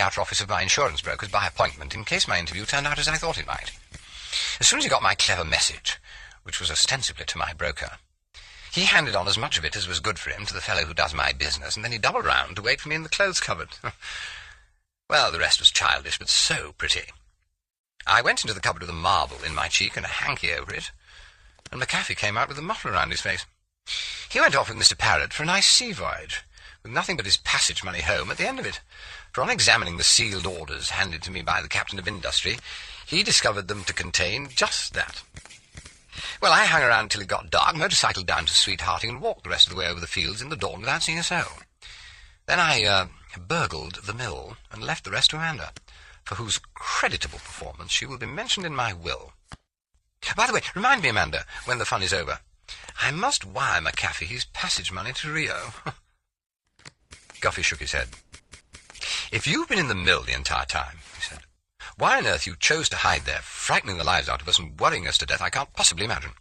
outer office of my insurance brokers by appointment in case my interview turned out as I thought it might. As soon as he got my clever message, which was ostensibly to my broker, he handed on as much of it as was good for him to the fellow who does my business, and then he doubled round to wait for me in the clothes cupboard. Well, the rest was childish, but so pretty. I went into the cupboard with a marble in my cheek and a hanky over it, and McAfee came out with a muffler around his face. He went off with Mr. Parrott for a nice sea voyage, with nothing but his passage money home at the end of it, for on examining the sealed orders handed to me by the captain of industry, he discovered them to contain just that. Well, I hung around till it got dark, motorcycled down to Sweethearting, and walked the rest of the way over the fields in the dawn without seeing a soul. Then I burgled the mill and left the rest to Amanda, for whose creditable performance she will be mentioned in my will. By the way, remind me, Amanda, when the fun is over. I must wire McAfee his passage money to Rio. Guffey shook his head. If you've been in the mill the entire time, he said, why on earth you chose to hide there, frightening the lives out of us and worrying us to death, I can't possibly imagine.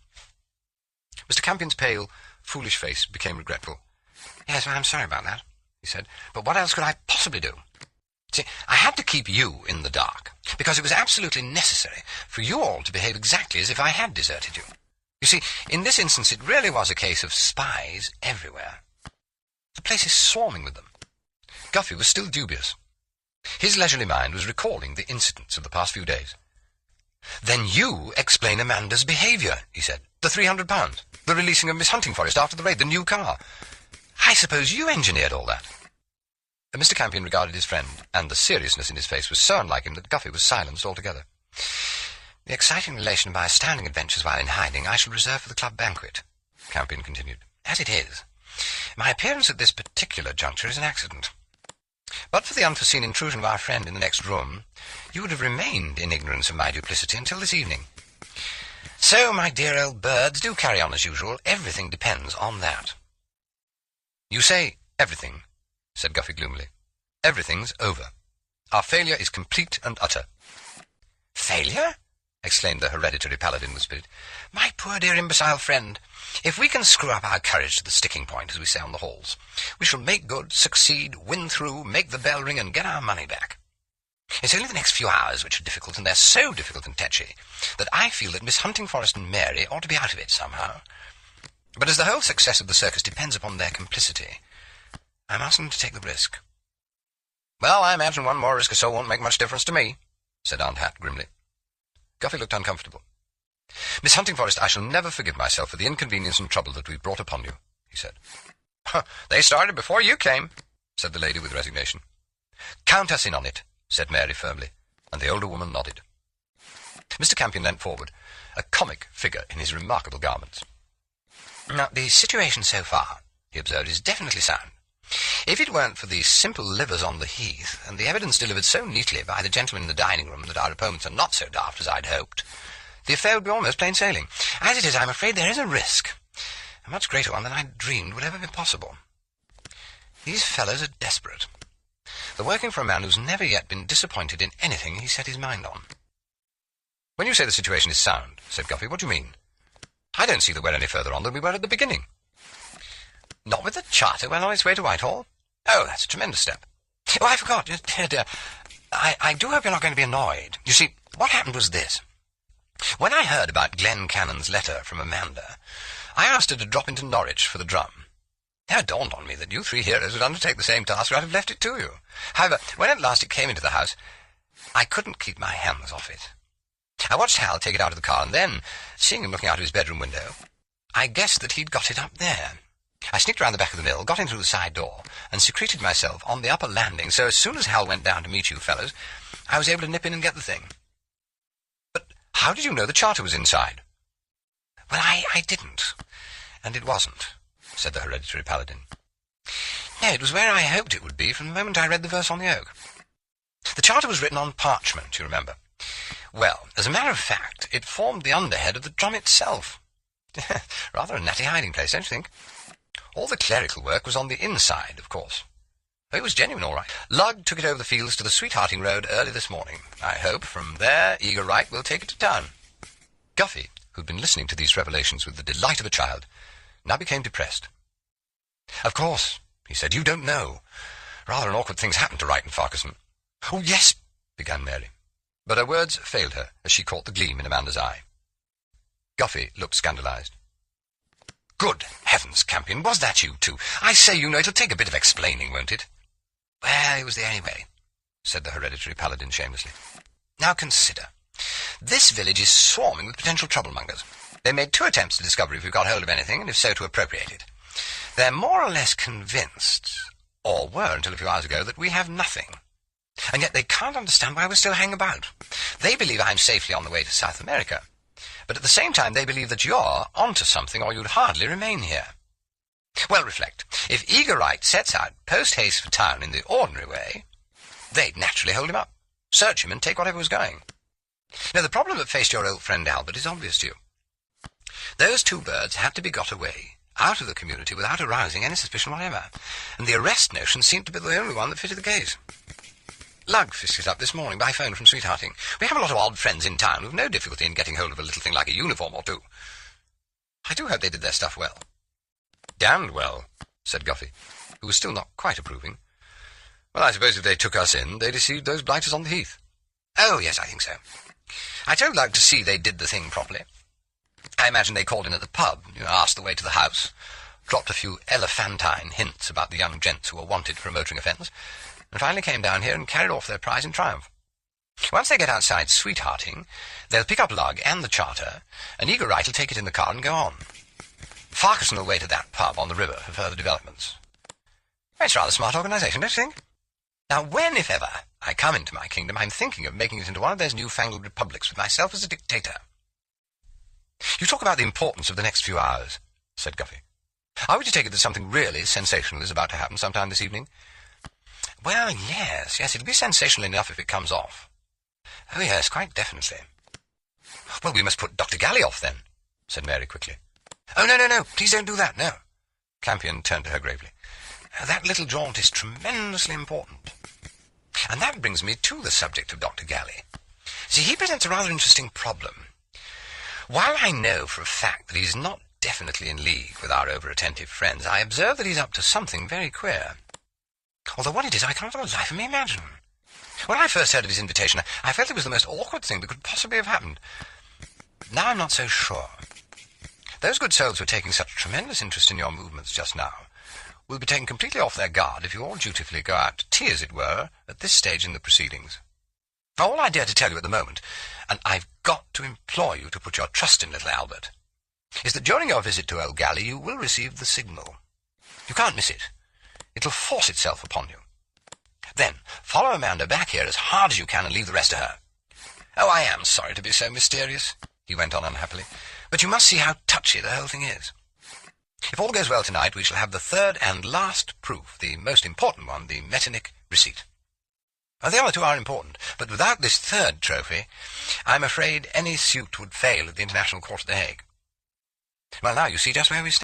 Mr. Campion's pale, foolish face became regretful. Yes, well, I'm sorry about that, he said, but what else could I possibly do? See, I had to keep you in the dark, because it was absolutely necessary for you all to behave exactly as if I had deserted you. You see, in this instance it really was a case of spies everywhere. The place is swarming with them. Guffey was still dubious. His leisurely mind was recalling the incidents of the past few days. Then you explain Amanda's behaviour, he said. The £300, the releasing of Miss Huntingforest after the raid, the new car. I suppose you engineered all that. Mr. Campion regarded his friend, and the seriousness in his face was so unlike him that Guffey was silenced altogether. The exciting relation of my astounding adventures while in hiding I shall reserve for the club banquet, Campion continued. As it is, my appearance at this particular juncture is an accident. But for the unforeseen intrusion of our friend in the next room, you would have remained in ignorance of my duplicity until this evening. So, my dear old birds, do carry on as usual. Everything depends on that. You say everything, said Guffey gloomily. Everything's over. Our failure is complete and utter. Failure? Exclaimed the hereditary paladin with spirit. My poor dear imbecile friend, if we can screw up our courage to the sticking point, as we say on the halls, we shall make good, succeed, win through, make the bell ring, and get our money back. It's only the next few hours which are difficult, and they're so difficult and tetchy, that I feel that Miss Huntingforest and Mary ought to be out of it somehow. But as the whole success of the circus depends upon their complicity, I'm asking them to take the risk. Well, I imagine one more risk or so won't make much difference to me, said Aunt Hat grimly. Guffey looked uncomfortable. Miss Huntingforest, I shall never forgive myself for the inconvenience and trouble that we've brought upon you, he said. They started before you came, said the lady with resignation. Count us in on it, said Mary firmly, and the older woman nodded. Mr. Campion leant forward, a comic figure in his remarkable garments. Now, the situation so far, he observed, is definitely sound. If it weren't for the simple livers on the heath, and the evidence delivered so neatly by the gentleman in the dining-room that our opponents are not so daft as I'd hoped, the affair would be almost plain sailing. As it is, I'm afraid there is a risk, a much greater one than I'd dreamed would ever be possible. These fellows are desperate. They're working for a man who's never yet been disappointed in anything he set his mind on. When you say the situation is sound, said Guffey, what do you mean? I don't see that we're any further on than we were at the beginning. Not with the charter well on its way to Whitehall? Oh, that's a tremendous step. Oh, I forgot. Dear. I do hope you're not going to be annoyed. You see, what happened was this. When I heard about Glenn Cannon's letter from Amanda, I asked her to drop into Norwich for the drum. Now it dawned on me that you three heroes would undertake the same task, or I'd have left it to you. However, when at last it came into the house, I couldn't keep my hands off it. I watched Hal take it out of the car, and then, seeing him looking out of his bedroom window, I guessed that he'd got it up there. I sneaked round the back of the mill, got in through the side door, and secreted myself on the upper landing, so as soon as Hal went down to meet you fellows, I was able to nip in and get the thing. But how did you know the charter was inside? Well, I didn't, and it wasn't, said the hereditary paladin. No, it was where I hoped it would be from the moment I read the verse on the oak. The charter was written on parchment, you remember. Well, as a matter of fact, it formed the underhead of the drum itself. Rather a natty hiding place, don't you think? All the clerical work was on the inside, of course. It was genuine, all right. Lugg took it over the fields to the Sweethearting Road early this morning. I hope from there Eager Wright will take it to town. Guffey, who'd been listening to these revelations with the delight of a child, now became depressed. Of course, he said, you don't know. Rather an awkward thing's happened to Wright and Farquharson. "Oh, yes," began Mary, but her words failed her as she caught the gleam in Amanda's eye. Guffey looked scandalized. "Good heavens, Campion, was that you too? I say, you know, it'll take a bit of explaining, won't it?" "Well, it was the only way," said the hereditary paladin shamelessly. "Now consider. This village is swarming with potential troublemongers. They made 2 attempts to discover if we've got hold of anything, and if so, to appropriate it. They're more or less convinced, or were until a few hours ago, that we have nothing. And yet they can't understand why we're still hanging about. They believe I'm safely on the way to South America, but at the same time they believe that you're onto something, or you'd hardly remain here. Well, reflect. If Eager Wright sets out post-haste for town in the ordinary way, they'd naturally hold him up, search him, and take whatever was going. Now, the problem that faced your old friend Albert is obvious to you. Those 2 birds had to be got away, out of the community, without arousing any suspicion whatever, and the arrest notion seemed to be the only one that fitted the case. Lug fished it up this morning by phone from Sweethearting. We have a lot of odd friends in town who've no difficulty in getting hold of a little thing like a uniform or 2. I do hope they did their stuff well." "Damned well," said Guffey, who was still not quite approving. "Well, I suppose if they took us in, they deceived those blighters on the heath." "Oh, yes, I think so. I told Lug to see they did the thing properly. I imagine they called in at the pub, asked the way to the house, dropped a few elephantine hints about the young gents who were wanted for a motoring offence, and finally came down here and carried off their prize in triumph. Once they get outside Sweethearting, they'll pick up Lug and the charter, and Eager Wright will take it in the car and go on. Farquharson will wait at that pub on the river for further developments. It's rather smart organisation, don't you think? Now, when, if ever, I come into my kingdom, I'm thinking of making it into one of those newfangled republics with myself as a dictator." "You talk about the importance of the next few hours," said Guffey. "Are we to take it that something really sensational is about to happen sometime this evening?" "Well, yes, it'll be sensational enough if it comes off." "Oh, yes, quite definitely." "Well, we must put Dr. Galley off, then," said Mary quickly. "Oh, no, please don't do that, no." Campion turned to her gravely. "That little jaunt is tremendously important. And that brings me to the subject of Dr. Galley. See, he presents a rather interesting problem. While I know for a fact that he's not definitely in league with our over-attentive friends, I observe that he's up to something very queer. Although what it is, I can't for the life of me imagine. When I first heard of his invitation, I felt it was the most awkward thing that could possibly have happened. Now I'm not so sure. Those good souls who are taking such tremendous interest in your movements just now will be taken completely off their guard if you all dutifully go out to tea, as it were, at this stage in the proceedings. All I dare to tell you at the moment, and I've got to implore you to put your trust in little Albert, is that during your visit to old Galley you will receive the signal. You can't miss it. It'll force itself upon you. Then follow Amanda back here as hard as you can and leave the rest to her. Oh, I am sorry to be so mysterious," he went on unhappily, "but you must see how touchy the whole thing is. If all goes well tonight, we shall have the 3rd and last proof, the most important one, the Metternich receipt. Well, the other 2 are important, but without this 3rd trophy, I'm afraid any suit would fail at the International Court at The Hague. Well, now you see just where we stand.